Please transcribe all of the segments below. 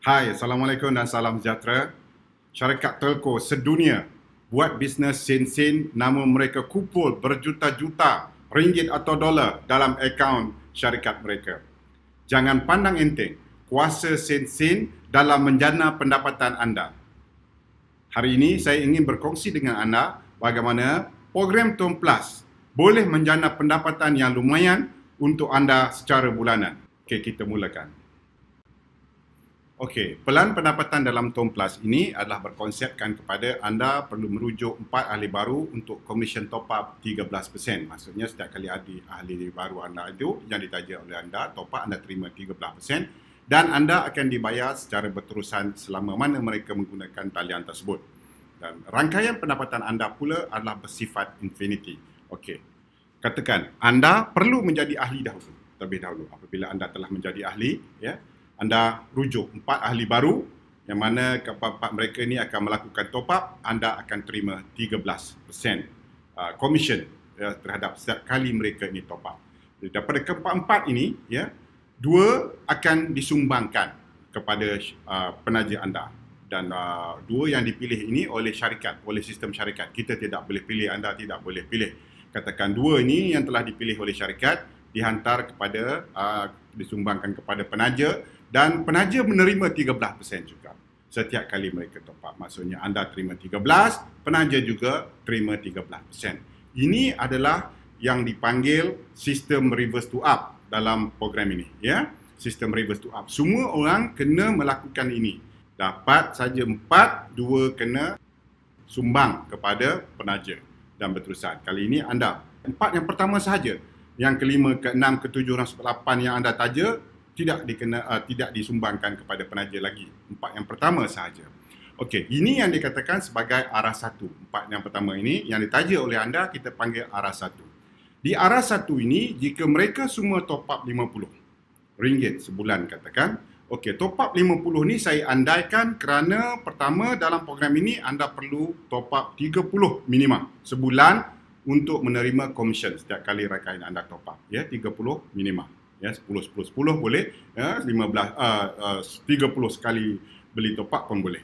Hai, Assalamualaikum dan salam sejahtera. Syarikat telco sedunia buat bisnes sen-sen, nama mereka kumpul berjuta-juta ringgit atau dolar dalam akaun syarikat mereka. Jangan pandang enteng kuasa sen-sen dalam menjana pendapatan anda. Hari ini saya ingin berkongsi dengan anda bagaimana program Tom Plus boleh menjana pendapatan yang lumayan untuk anda secara bulanan. Okey, kita mulakan. Okey, pelan pendapatan dalam Tom Plus ini adalah berkonsepkan kepada anda perlu merujuk 4 ahli baru untuk komisen top up 13%. Maksudnya setiap kali ahli baru anda itu yang ditaja oleh anda, top up anda terima 13% dan anda akan dibayar secara berterusan selama mana mereka menggunakan talian tersebut. Dan rangkaian pendapatan anda pula adalah bersifat infinity. Okey, katakan anda perlu menjadi ahli dahulu, terlebih dahulu. Apabila anda telah menjadi ahli, anda rujuk 4 ahli baru yang mana keempat mereka ini akan melakukan top up, anda akan terima 13% komisen terhadap setiap kali mereka ini top up. Daripada keempat-empat ini, dua akan disumbangkan kepada penaja anda. Dan dua yang dipilih ini oleh syarikat, oleh sistem syarikat. Kita tidak boleh pilih, anda tidak boleh pilih. Katakan dua ini yang telah dipilih oleh syarikat dihantar kepada, disumbangkan kepada penaja dan penaja menerima 13% juga setiap kali mereka top up. Maksudnya anda terima 13, penaja juga terima 13%. Ini adalah yang dipanggil sistem reverse to up dalam program ini. Sistem reverse to up. Semua orang kena melakukan ini. Dapat saja 4, 2 kena sumbang kepada penaja dan berterusan. Kali ini anda 4 yang pertama sahaja. Yang kelima, ke-6, ke-7 dan ke-8 yang anda taja tidak disumbangkan kepada penaja lagi. 4 yang pertama sahaja. Okey, ini yang dikatakan sebagai arah 1. 4 yang pertama ini yang ditaja oleh anda kita panggil arah 1. Di arah 1 ini jika mereka semua top up RM50 sebulan katakan. Okey, top up 50 ni saya andaikan kerana pertama dalam program ini anda perlu top up 30 minimum sebulan untuk menerima komisen setiap kali rangkaian anda top up. 30 minimum. 10 boleh, 30 sekali beli top up pun boleh.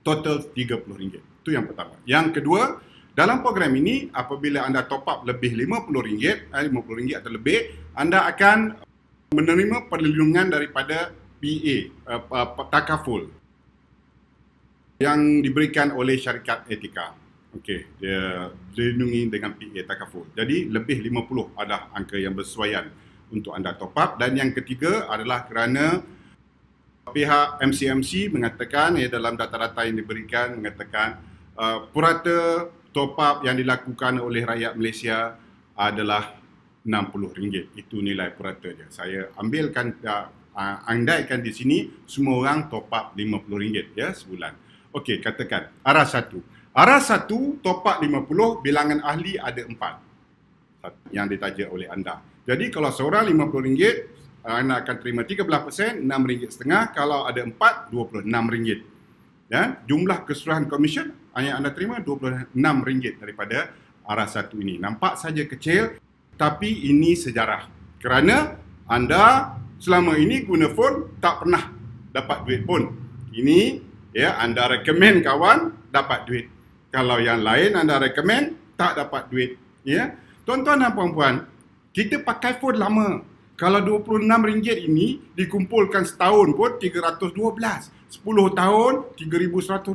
Total RM30. Itu yang pertama. Yang kedua, dalam program ini apabila anda top up lebih RM50, RM50 atau lebih, anda akan menerima perlindungan daripada PA, takaful yang diberikan oleh syarikat etika. Okey, dia dilindungi dengan PA takaful. Jadi lebih 50 adalah angka yang bersesuaian untuk anda top up. Dan yang ketiga adalah kerana pihak MCMC mengatakan dalam data-data yang diberikan mengatakan purata top up yang dilakukan oleh rakyat Malaysia adalah RM60. Itu nilai purata dia. Saya ambilkan andaikan di sini semua orang top up RM50 sebulan. Okey, katakan arah 1. Arah 1 top up 50, bilangan ahli ada 4 yang ditaja oleh anda. Jadi kalau seorang RM50, anda akan terima 13%, RM6.5. Kalau ada 4, RM26. Jumlah keseluruhan komisen yang anda terima RM26 daripada arah 1 ini. Nampak saja kecil, tapi ini sejarah. Kerana anda selama ini guna phone tak pernah dapat duit pun. Ini anda recommend kawan dapat duit. Kalau yang lain anda recommend tak dapat duit. Tuan-tuan dan puan-puan, kita pakai phone lama. Kalau RM26 ini dikumpulkan setahun pun 312. 10 tahun 3120.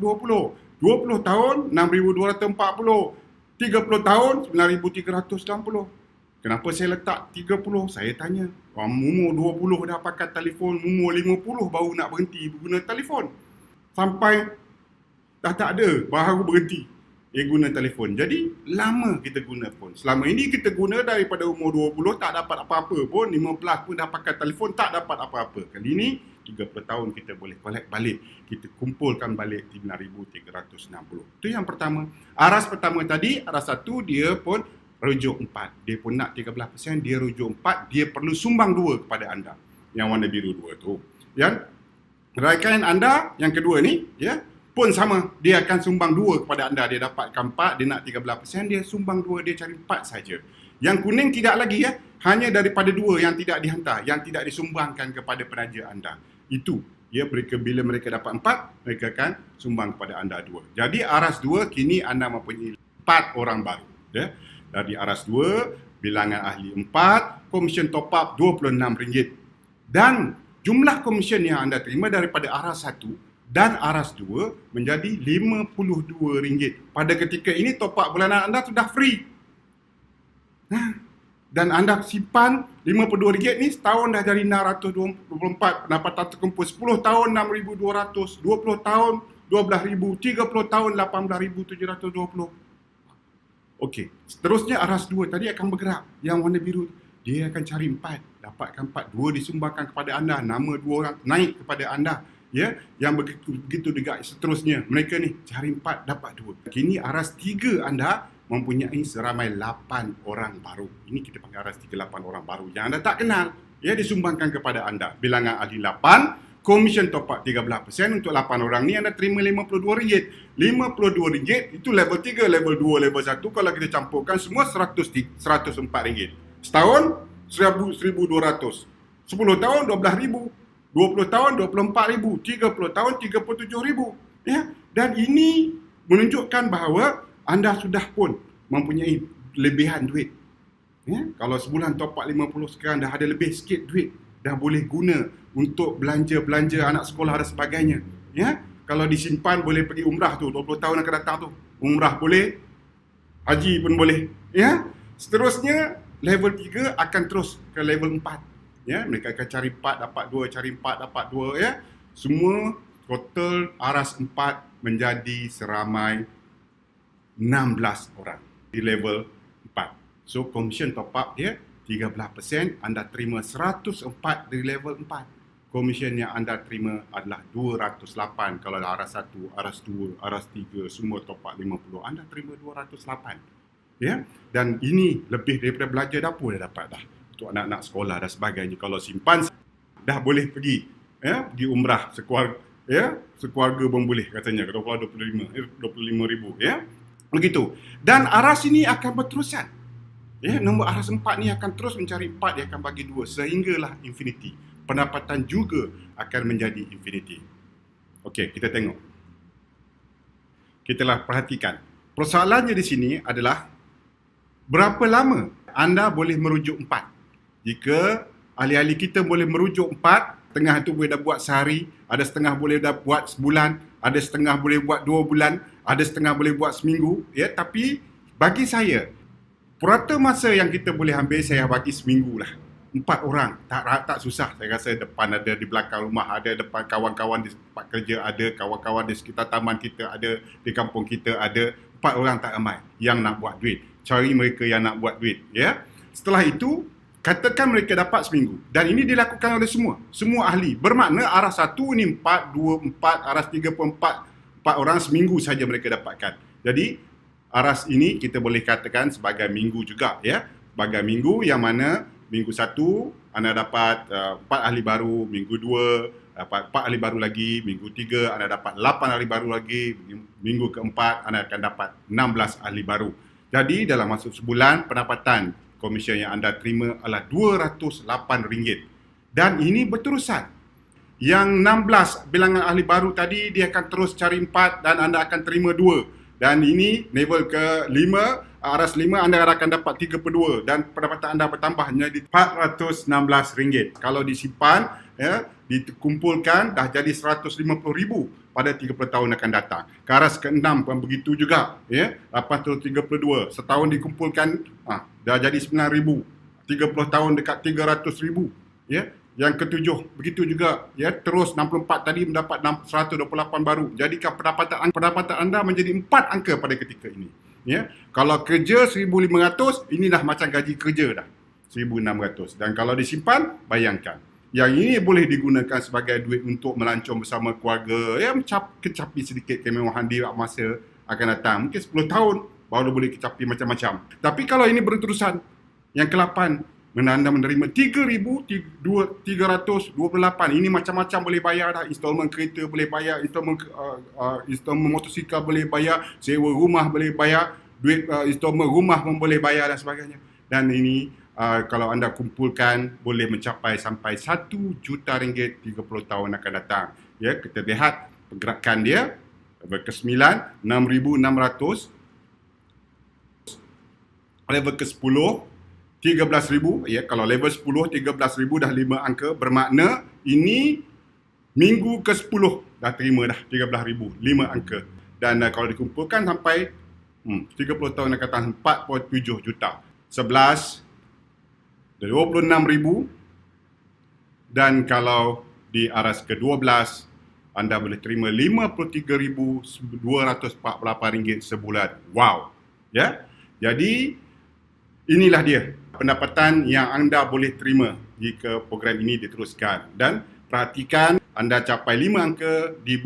20 tahun 6240. 30 tahun 9360. Kenapa saya letak 30? Saya tanya. Umur 20 dah pakai telefon, umur 50 baru nak berhenti guna telefon. Sampai dah tak ada, baru berhenti guna telefon. Jadi lama kita guna phone. Selama ini kita guna daripada umur 20 tak dapat apa-apa pun, 15 pun dah pakai telefon tak dapat apa-apa. Kali ini 30 tahun kita boleh collect balik. Kita kumpulkan balik 9,360. Itu yang pertama. Aras pertama tadi, aras 1 dia pun rujuk 4. Dia pun nak 13%, dia rujuk 4, dia perlu sumbang 2 kepada anda. Yang warna biru 2 tu. Yang rangkaian anda yang kedua ni, pun sama, dia akan sumbang 2 kepada anda. Dia dapatkan 4, dia nak 13%, dia sumbang 2, dia cari 4 saja. Yang kuning tidak lagi hanya daripada 2 yang tidak dihantar, yang tidak disumbangkan kepada penaja anda. Itu Ya, bila mereka dapat 4, mereka akan sumbang kepada anda 2. Jadi aras 2 kini anda mempunyai 4 orang baru. Ya. Dari aras 2, bilangan ahli 4, komisen top up RM26. Dan jumlah komisen yang anda terima daripada aras 1 dan aras 2 menjadi RM52. Pada ketika ini top up bulanan anda sudah free. Dan anda simpan RM52 ni setahun dah jadi RM624, pendapatan terkumpul 10 tahun RM6,200, 20 tahun RM12,000, 30 tahun RM18,720. Okey, seterusnya aras 2 tadi akan bergerak. Yang warna biru dia akan cari 4, dapatkan 4, 2 disumbangkan kepada anda, nama 2 orang naik kepada anda. Ya, yang begitu juga seterusnya. Mereka ni cari 4, dapat 2. Kini aras 3 anda mempunyai seramai 8 orang baru. Ini kita panggil aras 3, 8 orang baru yang anda tak kenal. Ya, disumbangkan kepada anda. Bilangan ahli 8, komisen top up 13%. Untuk 8 orang ni anda terima RM52. RM52 itu level 3, level 2, level 1. Kalau kita campurkan semua RM104. Setahun RM1,200. 10 tahun RM12,000. 20 tahun RM24,000. 30 tahun RM37,000. Ya, dan ini menunjukkan bahawa anda sudah pun mempunyai lebihan duit. Ya? Kalau sebulan top up 50, sekarang dah ada lebih sikit duit. Dah boleh guna untuk belanja anak sekolah dan sebagainya. Ya? Kalau disimpan boleh pergi umrah tu, 20 tahun akan datang tu. Umrah boleh, haji pun boleh. Ya? Seterusnya, level 3 akan terus ke level 4. Ya? Mereka akan cari 4, dapat 2, cari 4, dapat 2. Ya? Semua total aras 4 menjadi seramai 16 orang di level 4. So, komisen top up dia 13%, anda terima 104 di level 4. Komisen yang anda terima adalah 208. Kalau aras 1, aras 2, aras 3, semua top up 50, anda terima 208. Ya? Dan ini lebih daripada belanja dapur dah dapat dah. Untuk anak-anak sekolah dan sebagainya. Kalau simpan, dah boleh pergi. Ya? Pergi umrah sekeluarga. Ya? Sekeluarga pun boleh katanya. Kalau 25,000. Ya? Begitu. Dan aras ini akan berterusan. Ya, nombor aras 4 ni akan terus mencari 4, dia akan bagi 2 sehinggalah infinity. Pendapatan juga akan menjadi infinity. Okey, kita tengok. Kita lah perhatikan. Persoalannya di sini adalah berapa lama anda boleh merujuk 4. Jika ahli-ahli kita boleh merujuk 4, setengah itu boleh dah buat sehari, ada setengah boleh dah buat sebulan, ada setengah boleh buat 2 bulan, ada setengah boleh buat seminggu. Ya, tapi bagi saya, purata masa yang kita boleh ambil, saya bagi seminggu lah. 4 orang, tak susah. Saya rasa depan ada, di belakang rumah ada, depan kawan-kawan di tempat kerja ada, kawan-kawan di sekitar taman kita ada, di kampung kita ada. 4 orang tak ramai yang nak buat duit. Cari mereka yang nak buat duit. Ya. Setelah itu, katakan mereka dapat seminggu. Dan ini dilakukan oleh semua ahli. Bermakna aras 1 ni 4, 2, 4, aras 3 pun 4 orang seminggu saja mereka dapatkan. Jadi, aras ini kita boleh katakan sebagai minggu juga. Ya. Sebagai minggu yang mana minggu 1 anda dapat 4 ahli baru, minggu 2 dapat 4 ahli baru lagi, minggu 3 anda dapat 8 ahli baru lagi, minggu keempat anda akan dapat 16 ahli baru. Jadi dalam masa sebulan pendapatan komisen yang anda terima adalah RM208. Dan ini berterusan. Yang 16 bilangan ahli baru tadi dia akan terus cari 4 dan anda akan terima 2. Dan ini level ke-5, aras 5 anda akan dapat 3/2 dan pendapatan anda bertambah menjadi RM416. Kalau disimpan, ya, dikumpulkan dah jadi RM150,000 pada 30 tahun akan datang. Ke aras ke-6 pun begitu juga, ya, 832. Setahun dikumpulkan dah jadi RM9,000. 30 tahun dekat RM300,000, ya. Yang ke-7 begitu juga, ya, terus 64 tadi mendapat 128 baru. Jadikan pendapatan anda menjadi 4 angka pada ketika ini. Ya, kalau kerja 1,500, ini dah macam gaji kerja dah, 1,600. Dan kalau disimpan, bayangkan. Yang ini boleh digunakan sebagai duit untuk melancong bersama keluarga, ya, kecapi sedikit kemewahan di masa akan datang. Mungkin 10 tahun baru boleh kecapi macam-macam. Tapi kalau ini berterusan, yang ke-8, anda menerima RM3,328. Ini macam-macam boleh bayar dah. Installment kereta boleh bayar, installment motosikal boleh bayar, sewa rumah boleh bayar, duit installment rumah pun boleh bayar dan sebagainya. Dan ini kalau anda kumpulkan boleh mencapai sampai 1 juta ringgit 30 tahun akan datang. Ya, kita lihat pergerakan dia. Level ke-9, 6,600. Level ke-10, 13,000. Ya, kalau level 10, 13,000 dah 5 angka. Bermakna ini minggu ke-10 dah terima dah 13,000, 5 angka. Dan kalau dikumpulkan sampai 30 tahun akan datang, 4.7 juta. 11, 26,000. Dan kalau di aras ke-12, anda boleh terima RM53,248 sebulan. Wow. Ya. Jadi inilah dia pendapatan yang anda boleh terima jika program ini diteruskan. Dan perhatikan, anda capai 5 angka di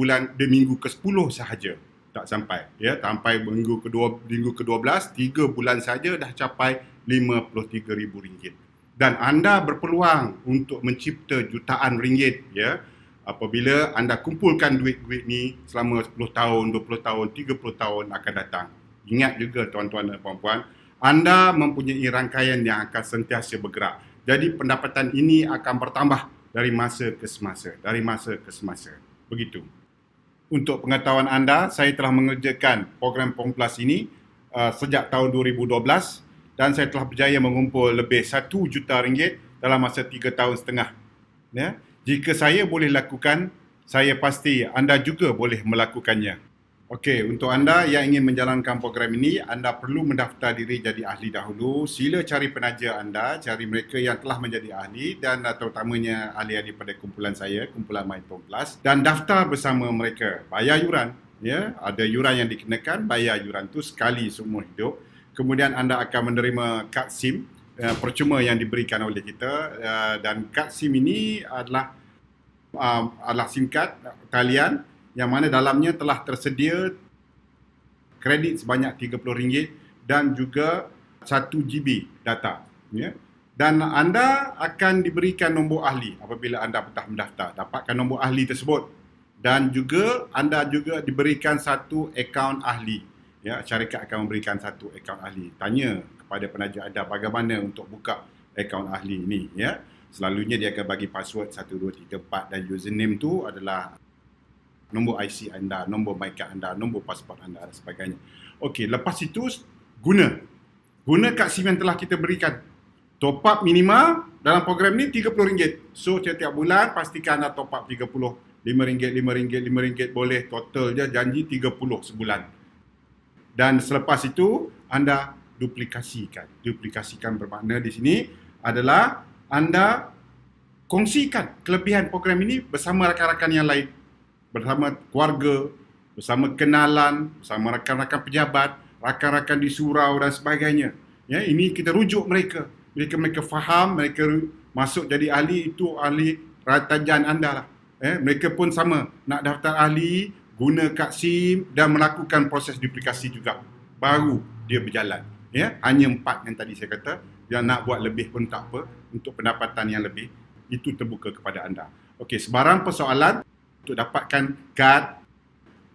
minggu ke-10 sahaja. Tak sampai, ya, sampai minggu ke-12, 3 bulan saja dah capai RM53,000. Dan anda berpeluang untuk mencipta jutaan ringgit, ya, apabila anda kumpulkan duit-duit ni selama 10 tahun, 20 tahun, 30 tahun akan datang. Ingat juga tuan-tuan dan puan-puan, anda mempunyai rangkaian yang akan sentiasa bergerak. Jadi pendapatan ini akan bertambah dari masa ke semasa, Begitu. Untuk pengetahuan anda, saya telah mengerjakan program PONG+ ini sejak tahun 2012 dan saya telah berjaya mengumpul lebih 1 juta ringgit dalam masa 3 tahun setengah. Ya? Jika saya boleh lakukan, saya pasti anda juga boleh melakukannya. Okey, untuk anda yang ingin menjalankan program ini, anda perlu mendaftar diri jadi ahli dahulu. Sila cari penaja anda, cari mereka yang telah menjadi ahli dan terutamanya ahli-ahli pada kumpulan saya, kumpulan MyTom+, dan daftar bersama mereka. Bayar yuran, ya, ada yuran yang dikenakan, bayar yuran tu sekali seumur hidup. Kemudian anda akan menerima kad SIM percuma yang diberikan oleh kita, dan kad SIM ini adalah SIM card talian yang mana dalamnya telah tersedia kredit sebanyak RM30 dan juga 1 GB data. Ya. Dan anda akan diberikan nombor ahli apabila anda telah mendaftar. Dapatkan nombor ahli tersebut. Dan juga anda juga diberikan satu akaun ahli. Ya, syarikat akan memberikan satu akaun ahli. Tanya kepada penaja anda bagaimana untuk buka akaun ahli ini. Ya. Selalunya dia akan bagi password 1, 2, 3, 4 dan username tu adalah nombor IC anda, nombor MyCard anda, nombor pasport anda dan sebagainya. Okey, lepas itu guna kad SIM yang telah kita berikan. Top up minimal dalam program ni RM30. So setiap bulan pastikan anda top up RM30. RM5, boleh, total je janji RM30 sebulan. Dan selepas itu anda duplikasikan bermakna di sini adalah anda kongsikan kelebihan program ini bersama rakan-rakan yang lain, bersama keluarga, bersama kenalan, bersama rakan-rakan pejabat, rakan-rakan di surau dan sebagainya. Ya, ini kita rujuk mereka. Mereka faham, mereka masuk jadi ahli, itu ahli ratajan anda lah. Mereka pun sama, nak daftar ahli, guna kad SIM dan melakukan proses duplikasi juga. Baru dia berjalan. Ya, hanya 4 yang tadi saya kata, yang nak buat lebih pun tak apa, untuk pendapatan yang lebih, itu terbuka kepada anda. Okey, sebarang persoalan untuk dapatkan kad,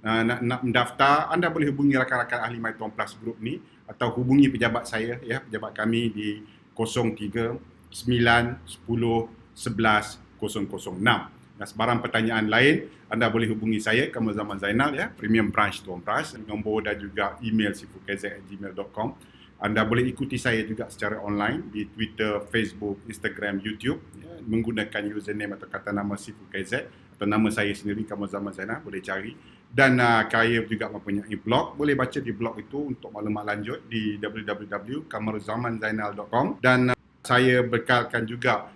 nak mendaftar, anda boleh hubungi rakan-rakan ahli MyTom+ Group ni atau hubungi pejabat saya, ya, pejabat kami di 03 9 10 11 006. Dan sebarang pertanyaan lain, anda boleh hubungi saya, Kamal Zaman Zainal, ya, Premium Branch Tuan Pras, nombor dan juga email sifukz@gmail.com. Anda boleh ikuti saya juga secara online di Twitter, Facebook, Instagram, YouTube, ya, menggunakan username atau kata nama sifukz atau nama saya sendiri, Kamal Zaman Zainal, boleh cari. Dan saya juga mempunyai blog, boleh baca di blog itu untuk maklumat lanjut di www.kamalzamanzainal.com. Dan saya bekalkan juga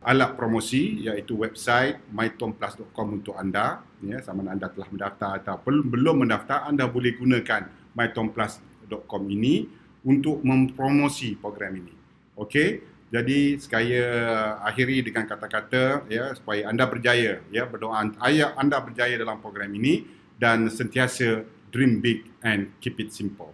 alat promosi iaitu website mytomplus.com untuk anda, ya, sama anda telah mendaftar atau belum mendaftar, anda boleh gunakan mytomplus.com ini untuk mempromosi program ini. Okey, jadi saya akhiri dengan kata-kata, ya, supaya anda berjaya, ya, berdoa ayat anda berjaya dalam program ini dan sentiasa dream big and keep it simple.